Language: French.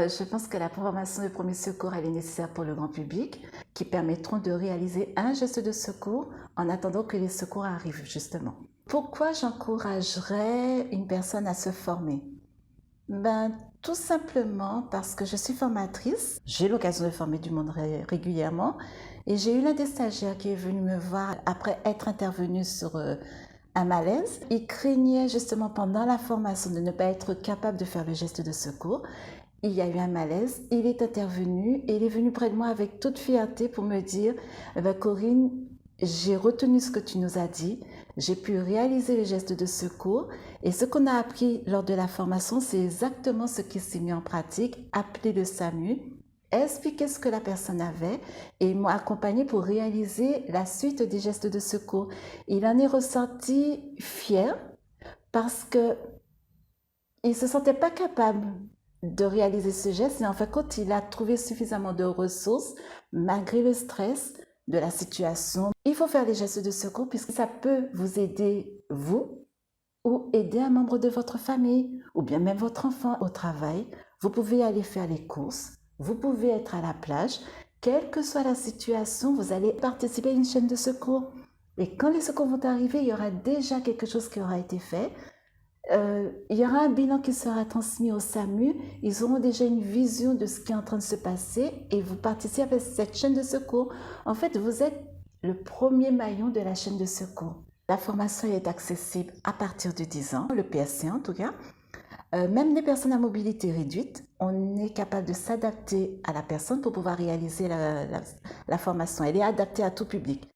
je pense que la formation de premier secours, elle est nécessaire pour le grand public, qui permettront de réaliser un geste de secours en attendant que les secours arrivent, justement. Pourquoi j'encouragerais une personne à se former? Tout simplement parce que je suis formatrice, j'ai l'occasion de former du monde régulièrement, et j'ai eu l'un des stagiaires qui est venu me voir après être intervenu sur un malaise. Il craignait justement pendant la formation de ne pas être capable de faire le geste de secours. Il y a eu un malaise, il est intervenu et il est venu près de moi avec toute fierté pour me dire Corinne, j'ai retenu ce que tu nous as dit, j'ai pu réaliser le geste de secours et ce qu'on a appris lors de la formation, c'est exactement ce qui s'est mis en pratique, appeler le SAMU, expliquer ce que la personne avait et m'a accompagné pour réaliser la suite des gestes de secours. Il en est ressorti fier parce que il ne se sentait pas capable de réaliser ce geste et en fait, quand il a trouvé suffisamment de ressources, malgré le stress de la situation, il faut faire les gestes de secours puisque ça peut vous aider, vous, ou aider un membre de votre famille, ou bien même votre enfant au travail. Vous pouvez aller faire les courses, vous pouvez être à la plage, quelle que soit la situation, vous allez participer à une chaîne de secours. Et quand les secours vont arriver, il y aura déjà quelque chose qui aura été fait. Il y aura un bilan qui sera transmis au SAMU, ils auront déjà une vision de ce qui est en train de se passer et vous participez à cette chaîne de secours. En fait, vous êtes le premier maillon de la chaîne de secours. La formation est accessible à partir de 10 ans, le PSC en tout cas. Même les personnes à mobilité réduite, on est capable de s'adapter à la personne pour pouvoir réaliser la formation. Elle est adaptée à tout public.